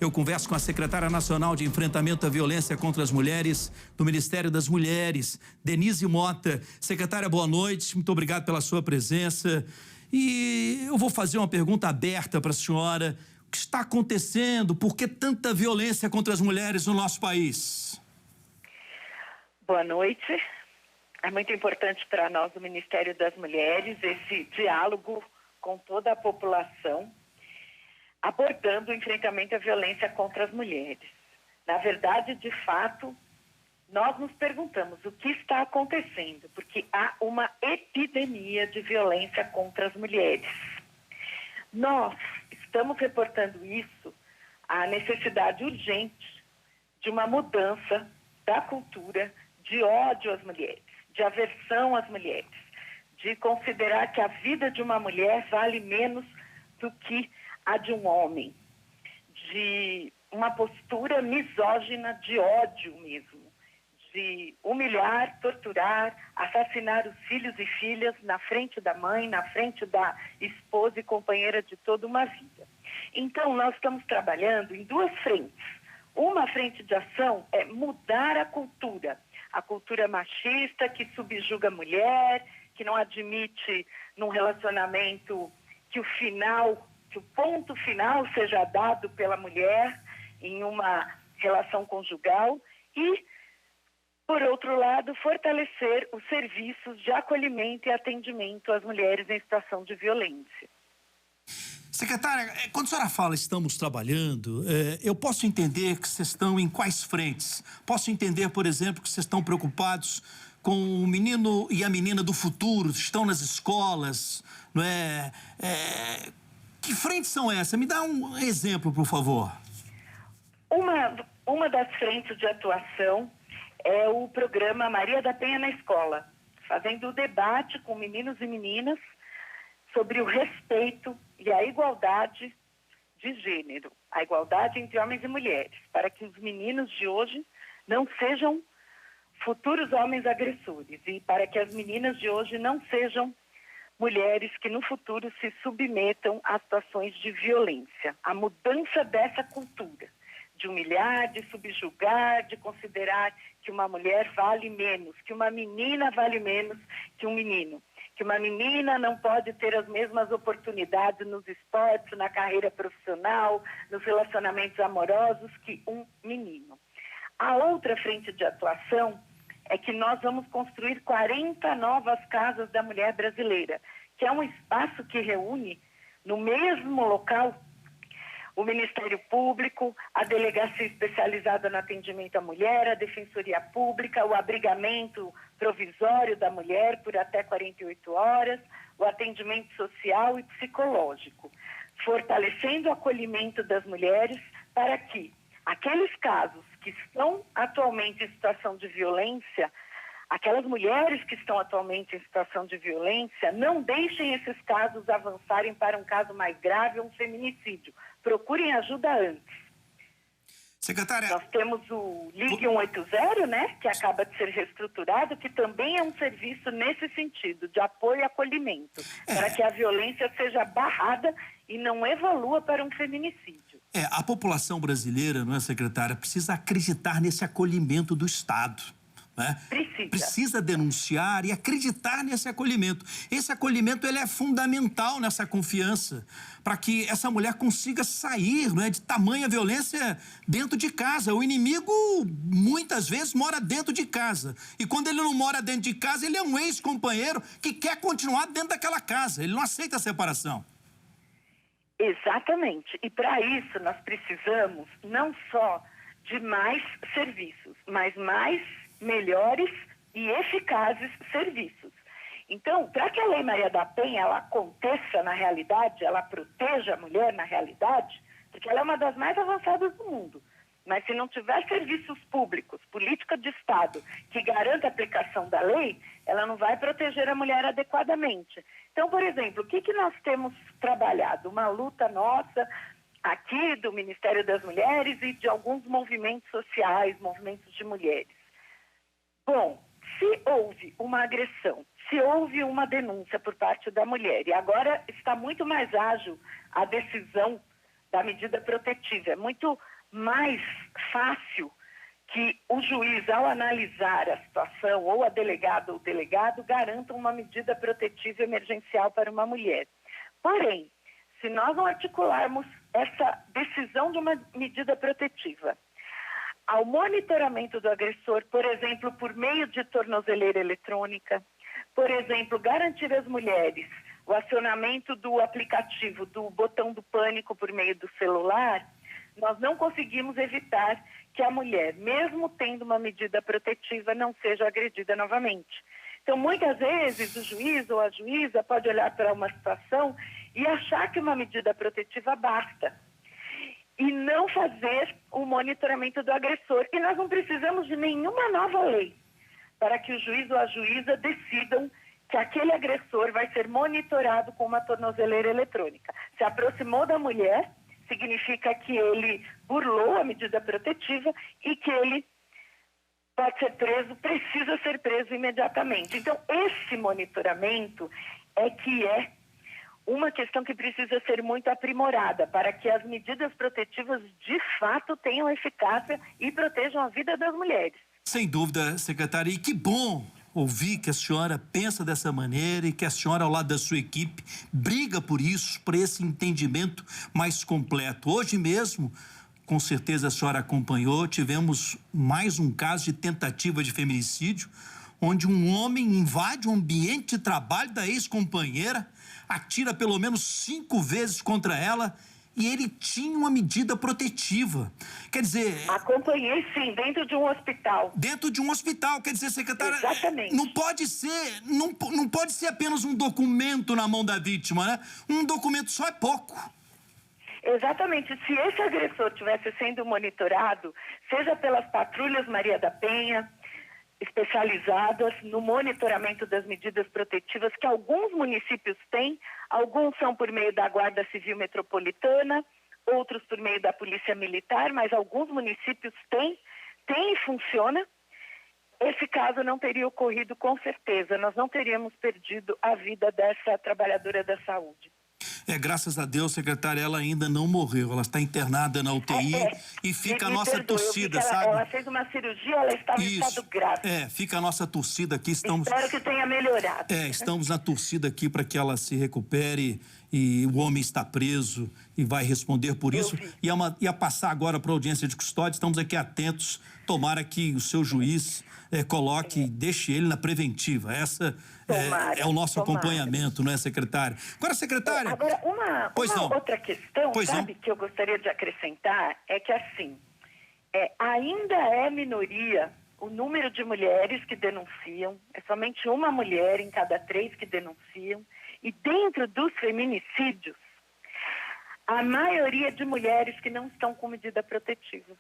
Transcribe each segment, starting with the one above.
eu converso com a secretária nacional de enfrentamento à violência contra as mulheres do Ministério das Mulheres, Denise Mota. Secretária, boa noite, muito obrigado pela sua presença. E eu vou fazer uma pergunta aberta para a senhora. O que está acontecendo? Por que tanta violência contra as mulheres no nosso país? Boa noite. É muito importante para nós, do Ministério das Mulheres, esse diálogo com toda a população, abordando o enfrentamento à violência contra as mulheres. Na verdade, de fato, nós nos perguntamos o que está acontecendo, porque há uma epidemia de violência contra as mulheres. Nós estamos reportando isso, a necessidade urgente de uma mudança da cultura de ódio às mulheres, de aversão às mulheres, de considerar que a vida de uma mulher vale menos do que a de um homem, de uma postura misógina de ódio mesmo, de humilhar, torturar, assassinar os filhos e filhas na frente da mãe, na frente da esposa e companheira de toda uma vida. Então, nós estamos trabalhando em duas frentes. Uma frente de ação é mudar a cultura machista que subjuga a mulher, que não admite num relacionamento que o ponto final seja dado pela mulher em uma relação conjugal e, por outro lado, fortalecer os serviços de acolhimento e atendimento às mulheres em situação de violência. Secretária, quando a senhora fala estamos trabalhando, eu posso entender que vocês estão em quais frentes? Posso entender, por exemplo, que vocês estão preocupados com o menino e a menina do futuro, estão nas escolas, não é? Que frentes são essas? Me dá um exemplo, por favor. Uma das frentes de atuação é o programa Maria da Penha na Escola, fazendo o debate com meninos e meninas sobre o respeito e a igualdade de gênero, a igualdade entre homens e mulheres, para que os meninos de hoje não sejam futuros homens agressores e para que as meninas de hoje não sejam mulheres que no futuro se submetam a situações de violência. A mudança dessa cultura, de humilhar, de subjugar, de considerar que uma mulher vale menos, que uma menina vale menos que um menino, que uma menina não pode ter as mesmas oportunidades nos esportes, na carreira profissional, nos relacionamentos amorosos que um menino. A outra frente de atuação é que nós vamos construir 40 novas casas da mulher brasileira, que é um espaço que reúne no mesmo local o Ministério Público, a Delegacia Especializada no Atendimento à Mulher, a Defensoria Pública, o abrigamento provisório da mulher por até 48 horas, o atendimento social e psicológico, fortalecendo o acolhimento das mulheres para que aqueles casos que estão atualmente em situação de violência, aquelas mulheres que estão atualmente em situação de violência, não deixem esses casos avançarem para um caso mais grave, um feminicídio. Procurem ajuda antes. Secretária... Nós temos o Ligue 180, né, que acaba de ser reestruturado, que também é um serviço nesse sentido, de apoio e acolhimento, para que a violência seja barrada e não evolua para um feminicídio. A população brasileira, não é, secretária, precisa acreditar nesse acolhimento do Estado. Né? Precisa denunciar e acreditar nesse acolhimento. Esse acolhimento ele é fundamental nessa confiança, para que essa mulher consiga sair, não é, de tamanha violência dentro de casa. O inimigo, muitas vezes, mora dentro de casa. E quando ele não mora dentro de casa, ele é um ex-companheiro que quer continuar dentro daquela casa. Ele não aceita a separação. Exatamente. E para isso nós precisamos não só de mais serviços, mas mais melhores e eficazes serviços. Então, para que a Lei Maria da Penha ela aconteça na realidade, ela proteja a mulher na realidade, porque ela é uma das mais avançadas do mundo. Mas se não tiver serviços públicos, política de Estado, que garanta a aplicação da lei, ela não vai proteger a mulher adequadamente. Então, por exemplo, o que nós temos trabalhado? Uma luta nossa aqui do Ministério das Mulheres e de alguns movimentos sociais, movimentos de mulheres. Bom, se houve uma agressão, se houve uma denúncia por parte da mulher, e agora está muito mais ágil a decisão da medida protetiva, é muito mais fácil que o juiz, ao analisar a situação, ou a delegada ou o delegado, garantam uma medida protetiva emergencial para uma mulher. Porém, se nós não articularmos essa decisão de uma medida protetiva ao monitoramento do agressor, por exemplo, por meio de tornozeleira eletrônica, por exemplo, garantir às mulheres o acionamento do aplicativo, do botão do pânico por meio do celular, nós não conseguimos evitar que a mulher, mesmo tendo uma medida protetiva, não seja agredida novamente. Então, muitas vezes, o juiz ou a juíza pode olhar para uma situação e achar que uma medida protetiva basta e não fazer o monitoramento do agressor. E nós não precisamos de nenhuma nova lei para que o juiz ou a juíza decidam que aquele agressor vai ser monitorado com uma tornozeleira eletrônica. Se aproximou da mulher, significa que ele burlou a medida protetiva e que ele pode ser preso, precisa ser preso imediatamente. Então, esse monitoramento é uma questão que precisa ser muito aprimorada para que as medidas protetivas de fato tenham eficácia e protejam a vida das mulheres. Sem dúvida, secretária, e que bom ouvir que a senhora pensa dessa maneira e que a senhora, ao lado da sua equipe, briga por isso, por esse entendimento mais completo. Hoje mesmo, com certeza a senhora acompanhou, tivemos mais um caso de tentativa de feminicídio, onde um homem invade o ambiente de trabalho da ex-companheira, atira pelo menos 5 vezes contra ela e ele tinha uma medida protetiva. Quer dizer... Acompanhei, sim, dentro de um hospital. Dentro de um hospital, quer dizer, secretária... Exatamente. Não pode ser apenas um documento na mão da vítima, né? Um documento só é pouco. Exatamente. Se esse agressor estivesse sendo monitorado, seja pelas patrulhas Maria da Penha, especializadas no monitoramento das medidas protetivas que alguns municípios têm, alguns são por meio da Guarda Civil Metropolitana, outros por meio da Polícia Militar, mas alguns municípios têm e funciona. Esse caso não teria ocorrido com certeza, nós não teríamos perdido a vida dessa trabalhadora da saúde. Graças a Deus, secretária, ela ainda não morreu. Ela está internada na UTI e fica a nossa torcida, sabe? Ela fez uma cirurgia, ela estava em estado grave. Fica a nossa torcida aqui. Espero que tenha melhorado. Estamos na torcida aqui para que ela se recupere e o homem está preso e vai responder por isso. E a passar agora para a audiência de custódia, estamos aqui atentos. Tomara que o seu juiz deixe ele na preventiva. Essa é o nosso acompanhamento, não é, secretária? Agora, secretária... Agora, uma outra questão, que eu gostaria de acrescentar é que, assim, ainda é minoria o número de mulheres que denunciam, é somente uma mulher em cada 3 que denunciam, e dentro dos feminicídios, a maioria de mulheres que não estão com medida protetiva.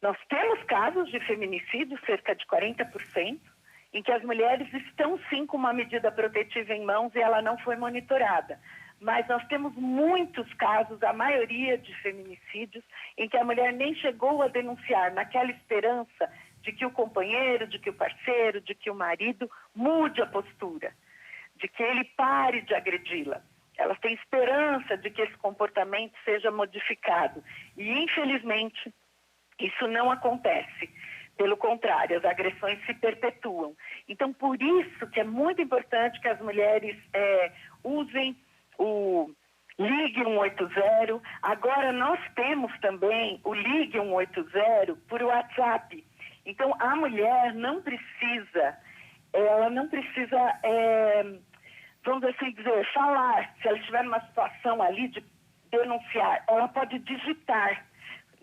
Nós temos casos de feminicídio, cerca de 40%, em que as mulheres estão sim com uma medida protetiva em mãos e ela não foi monitorada. Mas nós temos muitos casos, a maioria de feminicídios, em que a mulher nem chegou a denunciar, naquela esperança de que o companheiro, de que o parceiro, de que o marido mude a postura, de que ele pare de agredi-la. Elas têm esperança de que esse comportamento seja modificado. E, infelizmente, isso não acontece. Pelo contrário, as agressões se perpetuam. Então, por isso que é muito importante que as mulheres usem o Ligue 180. Agora, nós temos também o Ligue 180 por WhatsApp. Então, a mulher não precisa, vamos assim dizer, falar. Se ela estiver numa situação ali de denunciar, ela pode digitar.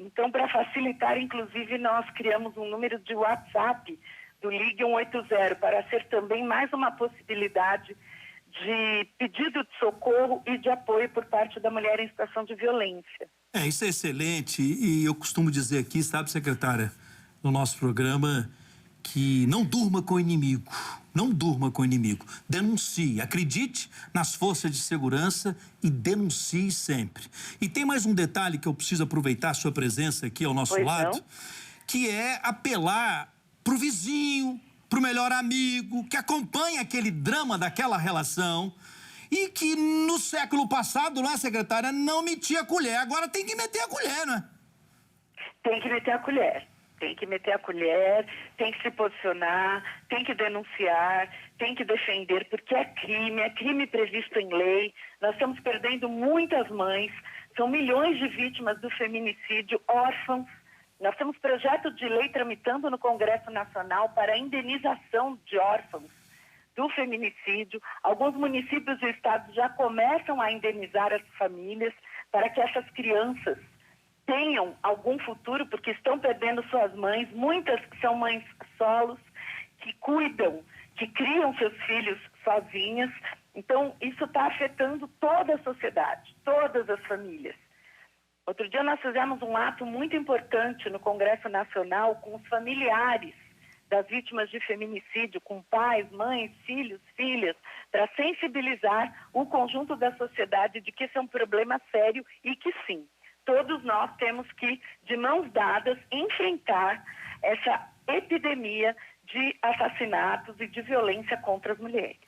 Então, para facilitar, inclusive, nós criamos um número de WhatsApp do Ligue 180 para ser também mais uma possibilidade de pedido de socorro e de apoio por parte da mulher em situação de violência. Isso é excelente e eu costumo dizer aqui, sabe, secretária, no nosso programa, que não durma com o inimigo. Não durma com o inimigo. Denuncie. Acredite nas forças de segurança e denuncie sempre. E tem mais um detalhe que eu preciso aproveitar a sua presença aqui ao nosso lado, que é apelar pro vizinho, pro melhor amigo, que acompanha aquele drama daquela relação e que no século passado, não é, secretária, não metia a colher. Agora tem que meter a colher, não é? tem que meter a colher. Tem que meter a colher, tem que se posicionar, tem que denunciar, tem que defender, porque é crime previsto em lei. Nós estamos perdendo muitas mães, são milhões de vítimas do feminicídio, órfãos. Nós temos projeto de lei tramitando no Congresso Nacional para a indenização de órfãos do feminicídio. Alguns municípios do estado já começam a indenizar as famílias para que essas crianças tenham algum futuro, porque estão perdendo suas mães, muitas que são mães solos, que cuidam, que criam seus filhos sozinhas. Então, isso está afetando toda a sociedade, todas as famílias. Outro dia nós fizemos um ato muito importante no Congresso Nacional com os familiares das vítimas de feminicídio, com pais, mães, filhos, filhas, para sensibilizar o conjunto da sociedade de que esse é um problema sério e que sim, todos nós temos que, de mãos dadas, enfrentar essa epidemia de assassinatos e de violência contra as mulheres.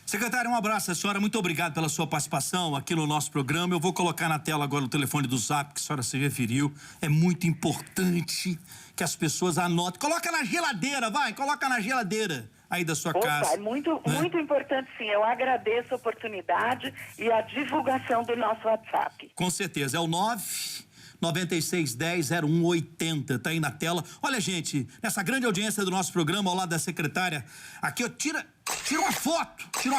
Secretária, um abraço. A senhora, muito obrigado pela sua participação aqui no nosso programa. Eu vou colocar na tela agora o telefone do Zap, que a senhora se referiu. É muito importante que as pessoas anotem. Coloca na geladeira, vai, coloca na geladeira aí da sua casa. É muito importante, sim. Eu agradeço a oportunidade e a divulgação do nosso WhatsApp. Com certeza, é o 996100180, tá aí na tela. Olha, gente, nessa grande audiência do nosso programa, ao lado da secretária, aqui, ó, tira uma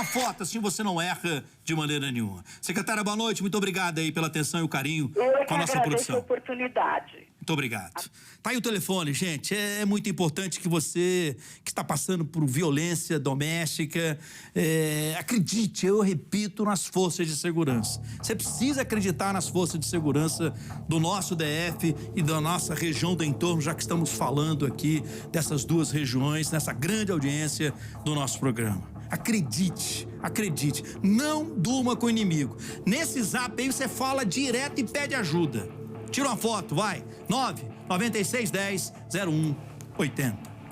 foto, assim você não erra de maneira nenhuma. Secretária, boa noite, muito obrigado aí pela atenção e o carinho com a nossa produção. Eu agradeço a oportunidade. Muito obrigado. Tá aí o telefone, gente. É muito importante que você que está passando por violência doméstica, acredite, eu repito, nas forças de segurança. Você precisa acreditar nas forças de segurança do nosso DF e da nossa região do entorno, já que estamos falando aqui dessas duas regiões, nessa grande audiência do nosso programa. Acredite, não durma com o inimigo. Nesse Zap aí você fala direto e pede ajuda. Tira uma foto, vai. 996100180.